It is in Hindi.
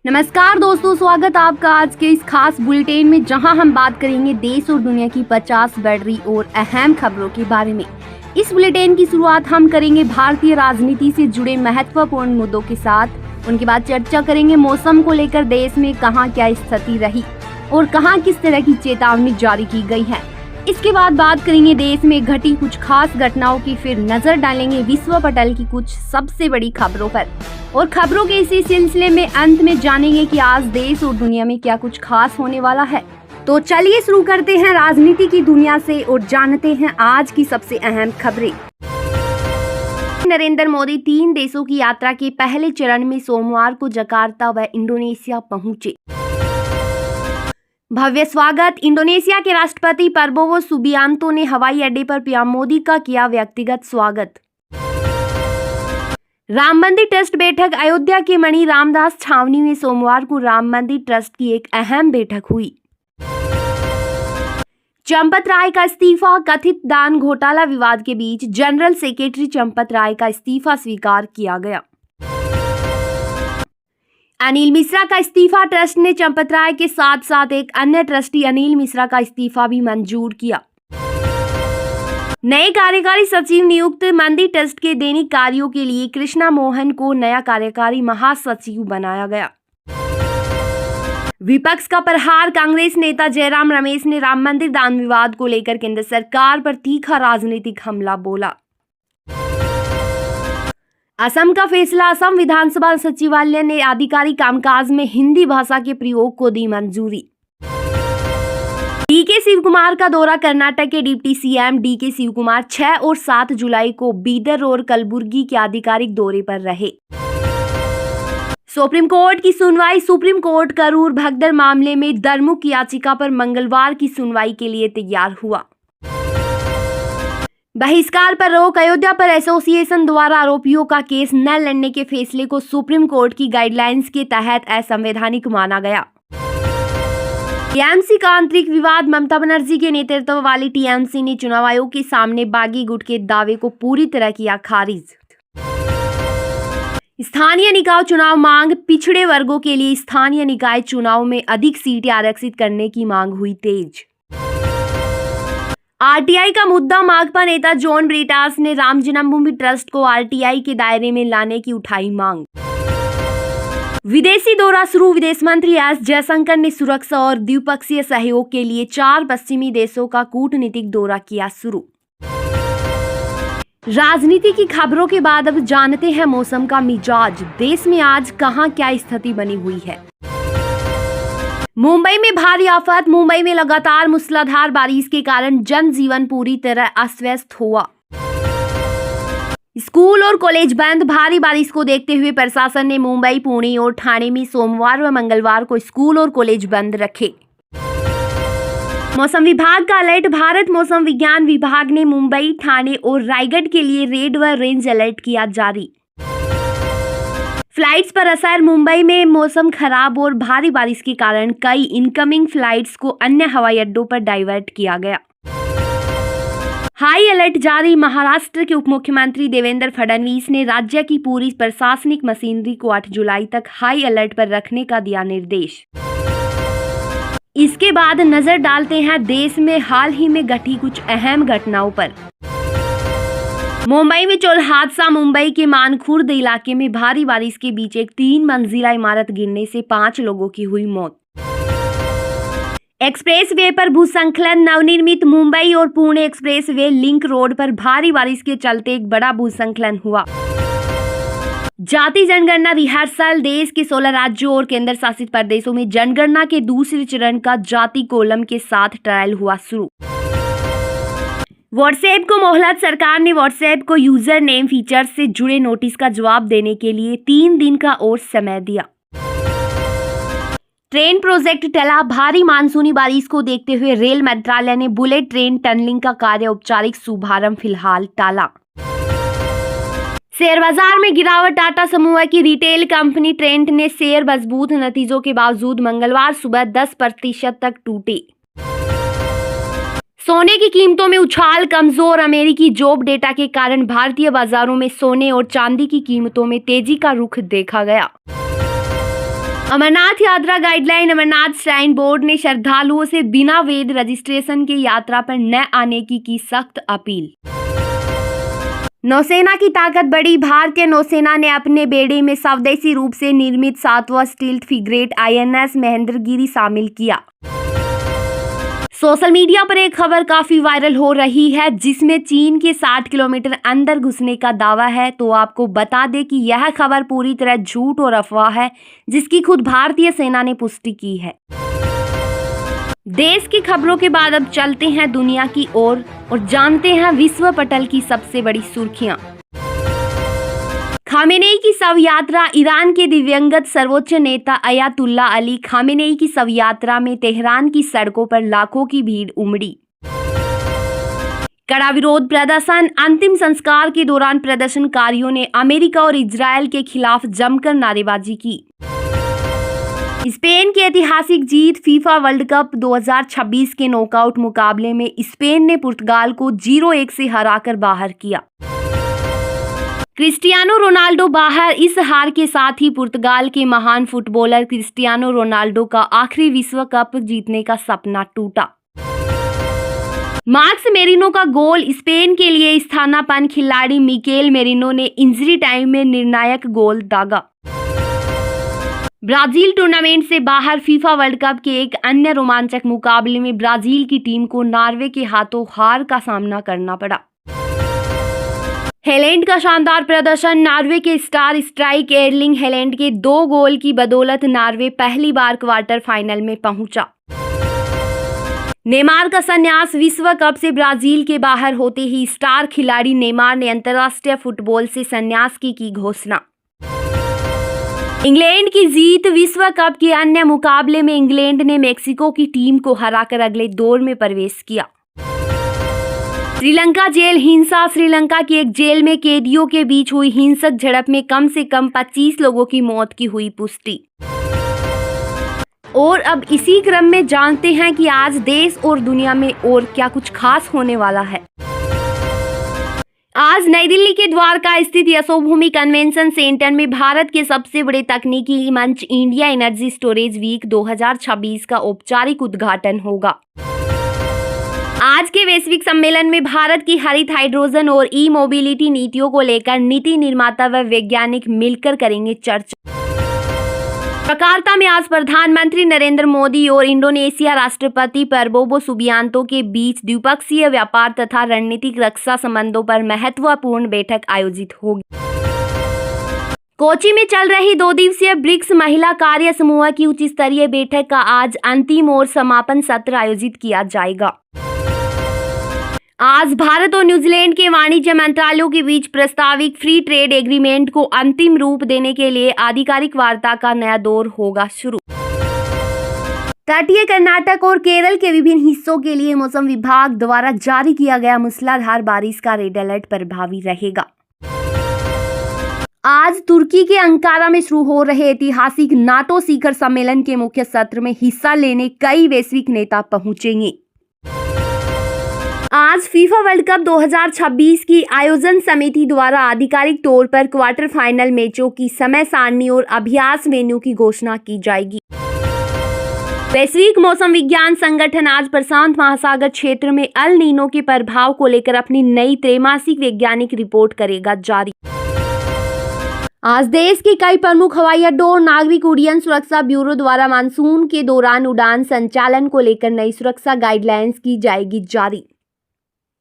नमस्कार दोस्तों, स्वागत आपका आज के इस खास बुलेटिन में, जहां हम बात करेंगे देश और दुनिया की 50 बढ़ रही और अहम खबरों के बारे में। इस बुलेटिन की शुरुआत हम करेंगे भारतीय राजनीति से जुड़े महत्वपूर्ण मुद्दों के साथ। उनके बाद चर्चा करेंगे मौसम को लेकर देश में कहां क्या स्थिति रही और कहां किस तरह की चेतावनी जारी की गई है। इसके बाद बात करेंगे देश में घटी कुछ खास घटनाओं की, फिर नजर डालेंगे विश्व पटल की कुछ सबसे बड़ी खबरों पर और खबरों के इसी सिलसिले में अंत में जानेंगे कि आज देश और दुनिया में क्या कुछ खास होने वाला है। तो चलिए शुरू करते हैं राजनीति की दुनिया से और जानते हैं आज की सबसे अहम खबरें। नरेंद्र मोदी 3 देशों की यात्रा के पहले चरण में सोमवार को जकार्ता व इंडोनेशिया पहुंचे। भव्य स्वागत। इंडोनेशिया के राष्ट्रपति प्रबोवो सुबियांतो ने हवाई अड्डे पर पीएम मोदी का किया व्यक्तिगत स्वागत। राम मंदिर ट्रस्ट बैठक। अयोध्या के मणि रामदास छावनी में सोमवार को राम मंदिर ट्रस्ट की एक अहम बैठक हुई। चंपत राय का इस्तीफा। कथित दान घोटाला विवाद के बीच जनरल सेक्रेटरी चंपत राय का इस्तीफा स्वीकार किया गया। अनिल मिश्रा का इस्तीफा। ट्रस्ट ने चंपत राय के साथ साथ एक अन्य ट्रस्टी अनिल मिश्रा का इस्तीफा भी मंजूर किया। नए कार्यकारी सचिव नियुक्त। मंदिर ट्रस्ट के दैनिक कार्यों के लिए कृष्णा मोहन को नया कार्यकारी महासचिव बनाया गया। विपक्ष का प्रहार। कांग्रेस नेता जयराम रमेश ने राम मंदिर दान विवाद को लेकर केंद्र सरकार पर तीखा राजनीतिक हमला बोला। असम का फैसला। असम विधानसभा सचिवालय ने आधिकारिक कामकाज में हिंदी भाषा के प्रयोग को दी मंजूरी। डीके शिव कुमार का दौरा। कर्नाटक के deputy CM DK Shivakumar 6 और 7 जुलाई को बीदर और कलबुर्गी के आधिकारिक दौरे पर रहे। सुप्रीम कोर्ट की सुनवाई। सुप्रीम कोर्ट करूर भगदड़ मामले में दरमुख याचिका पर मंगलवार की सुनवाई के लिए तैयार हुआ। बहिष्कार पर रोक। अयोध्या पर एसोसिएशन द्वारा आरोपियों का केस न लड़ने के फैसले को सुप्रीम कोर्ट की गाइडलाइंस के तहत असंवैधानिक माना गया। टीएमसी का आंतरिक विवाद। ममता बनर्जी के नेतृत्व वाली टीएमसी ने चुनाव आयोग के सामने बागी गुट के दावे को पूरी तरह किया खारिज। स्थानीय निकाय चुनाव मांग। पिछड़े वर्गों के लिए स्थानीय निकाय चुनाव में अधिक सीटें आरक्षित करने की मांग हुई तेज। आरटीआई का मुद्दा। माकपा नेता जॉन ब्रिटास ने राम जन्मभूमि ट्रस्ट को आरटीआई के दायरे में लाने की उठाई मांग। विदेशी दौरा शुरू। विदेश मंत्री एस जयशंकर ने सुरक्षा और द्विपक्षीय सहयोग के लिए 4 पश्चिमी देशों का कूटनीतिक दौरा किया शुरू। राजनीति की खबरों के बाद अब जानते हैं मौसम का मिजाज। देश में आज कहां क्या स्थिति बनी हुई है। मुंबई में भारी आफत। मुंबई में लगातार मूसलाधार बारिश के कारण जनजीवन पूरी तरह अस्त व्यस्त हुआ। स्कूल और कॉलेज बंद। भारी बारिश को देखते हुए प्रशासन ने मुंबई, पुणे और ठाणे में सोमवार व मंगलवार को स्कूल और कॉलेज बंद रखे। मौसम विभाग का अलर्ट। भारत मौसम विज्ञान विभाग ने मुंबई, ठाणे और रायगढ़ के लिए रेड व ऑरेंज अलर्ट किया जारी। फ्लाइट्स पर असर। मुंबई में मौसम खराब और भारी बारिश के कारण कई इनकमिंग फ्लाइट्स को अन्य हवाई अड्डों पर डाइवर्ट किया गया। हाई अलर्ट जारी। महाराष्ट्र के उप मुख्यमंत्री देवेंद्र फडणवीस ने राज्य की पूरी प्रशासनिक मशीनरी को 8 जुलाई तक हाई अलर्ट पर रखने का दिया निर्देश। इसके बाद नजर डालते हैं देश में हाल ही में घटी कुछ अहम घटनाओं पर। मुंबई में चौल हादसा। मुंबई के मानखुर्द इलाके में भारी बारिश के बीच एक 3 मंजिला इमारत गिरने से 5 लोगों की हुई मौत। एक्सप्रेस वे पर भूस्खलन। नवनिर्मित मुंबई और Pune express way link road पर भारी बारिश के चलते एक बड़ा भूस्खलन हुआ। जाति जनगणना रिहर्सल। देश के 16 राज्यों और केंद्र शासित प्रदेशों में जनगणना के दूसरे चरण का जाति कॉलम के साथ ट्रायल हुआ शुरू। व्हाट्सएप को मोहलत। सरकार ने व्हाट्सएप को यूजर नेम फीचर से जुड़े नोटिस का जवाब देने के लिए 3 दिन का और समय दिया। ट्रेन प्रोजेक्ट टला। भारी मानसूनी बारिश को देखते हुए रेल मंत्रालय ने बुलेट ट्रेन टनलिंग का कार्य औपचारिक शुभारंभ फिलहाल टाला। शेयर बाजार में गिरावट। टाटा समूह की रिटेल कंपनी ट्रेंट ने शेयर मजबूत नतीजों के बावजूद मंगलवार सुबह 10% तक टूटे। सोने की कीमतों में उछाल। कमजोर अमेरिकी जॉब डेटा के कारण भारतीय बाजारों में सोने और चांदी की कीमतों में तेजी का रुख देखा गया। अमरनाथ यात्रा गाइडलाइन। अमरनाथ श्राइन बोर्ड ने श्रद्धालुओं से बिना वैध रजिस्ट्रेशन के यात्रा पर न आने की सख्त अपील। नौसेना की ताकत बढ़ी। भारतीय नौसेना ने अपने बेड़े में स्वदेशी रूप से निर्मित 7वां स्टील्थ फ्रिगेट INS महेंद्रगिरी शामिल किया। सोशल मीडिया पर एक खबर काफी वायरल हो रही है जिसमें चीन के 60 किलोमीटर अंदर घुसने का दावा है। तो आपको बता दें कि यह खबर पूरी तरह झूठ और अफवाह है जिसकी खुद भारतीय सेना ने पुष्टि की है। देश की खबरों के बाद अब चलते हैं दुनिया की ओर और जानते हैं विश्व पटल की सबसे बड़ी सुर्खियां। खामेनेई की शव यात्रा। ईरान के दिवंगत सर्वोच्च नेता अयातुल्ला अली खामेनेई की शव यात्रा में तेहरान की सड़कों पर लाखों की भीड़ उमड़ी। कड़ा विरोध प्रदर्शन। अंतिम संस्कार के दौरान प्रदर्शनकारियों ने अमेरिका और इजरायल के खिलाफ जमकर नारेबाजी की। स्पेन की ऐतिहासिक जीत। फीफा वर्ल्ड कप 2026 के नॉकआउट मुकाबले में स्पेन ने पुर्तगाल को 0-1 से हराकर बाहर किया। क्रिस्टियानो रोनाल्डो बाहर। इस हार के साथ ही पुर्तगाल के महान फुटबॉलर क्रिस्टियानो रोनाल्डो का आखिरी विश्व कप जीतने का सपना टूटा। मार्कस मेरिनो का गोल। स्पेन के लिए स्थानापन्न खिलाड़ी मिकेल मेरिनो ने इंजरी टाइम में निर्णायक गोल दागा। ब्राजील टूर्नामेंट से बाहर। फीफा वर्ल्ड कप के एक अन्य रोमांचक मुकाबले में ब्राजील की टीम को नॉर्वे के हाथों हार का सामना करना पड़ा। हैलैंड का शानदार प्रदर्शन। नॉर्वे के स्टार स्ट्राइक एर्लिंग हैलैंड के 2 गोल की बदौलत नॉर्वे पहली बार क्वार्टर फाइनल में पहुंचा। नेमार का संन्यास। विश्व कप से ब्राजील के बाहर होते ही स्टार खिलाड़ी नेमार ने अंतर्राष्ट्रीय फुटबॉल से संन्यास की घोषणा। इंग्लैंड की जीत। विश्व कप के अन्य मुकाबले में इंग्लैंड ने मेक्सिको की टीम को हराकर अगले दौर में प्रवेश किया। श्रीलंका जेल हिंसा। श्रीलंका की एक जेल में कैदियों के बीच हुई हिंसक झड़प में कम से कम 25 लोगों की मौत की हुई पुष्टि। और अब इसी क्रम में जानते हैं कि आज देश और दुनिया में और क्या कुछ खास होने वाला है। आज नई दिल्ली के द्वारका स्थित यशोभूमि कन्वेंशन सेंटर में भारत के सबसे बड़े तकनीकी मंच इंडिया एनर्जी स्टोरेज वीक 2026 का औपचारिक उद्घाटन होगा। आज के वैश्विक सम्मेलन में भारत की हरित हाइड्रोजन और ई मोबिलिटी नीतियों को लेकर नीति निर्माता व वैज्ञानिक मिलकर करेंगे चर्चा। जकार्ता में आज प्रधानमंत्री नरेंद्र मोदी और इंडोनेशिया राष्ट्रपति प्रबोवो सुबियांतो के बीच द्विपक्षीय व्यापार तथा रणनीतिक रक्षा संबंधों पर महत्वपूर्ण बैठक आयोजित होगी। कोची में चल रही 2 दिवसीय ब्रिक्स महिला कार्य समूह की उच्च स्तरीय बैठक का आज अंतिम और समापन सत्र आयोजित किया जाएगा। आज भारत और न्यूजीलैंड के वाणिज्य मंत्रालयों के बीच प्रस्तावित फ्री ट्रेड एग्रीमेंट को अंतिम रूप देने के लिए आधिकारिक वार्ता का नया दौर होगा शुरू। तटीय कर्नाटक और केरल के विभिन्न हिस्सों के लिए मौसम विभाग द्वारा जारी किया गया मूसलाधार बारिश का रेड अलर्ट प्रभावी रहेगा। आज तुर्की के अंकारा में शुरू हो रहे ऐतिहासिक नाटो शिखर सम्मेलन के मुख्य सत्र में हिस्सा लेने कई वैश्विक नेता पहुंचेंगे। आज फीफा वर्ल्ड कप 2026 की आयोजन समिति द्वारा आधिकारिक तौर पर क्वार्टर फाइनल मैचों की समय सारणी और अभ्यास वेन्यू की घोषणा की जाएगी। वैश्विक मौसम विज्ञान संगठन आज प्रशांत महासागर क्षेत्र में अल नीनो के प्रभाव को लेकर अपनी नई त्रैमासिक वैज्ञानिक रिपोर्ट करेगा जारी। आज देश के कई प्रमुख हवाई अड्डों और नागरिक उड्डयन सुरक्षा ब्यूरो द्वारा मानसून के दौरान उड़ान संचालन को लेकर नई सुरक्षा गाइडलाइंस की जाएगी जारी।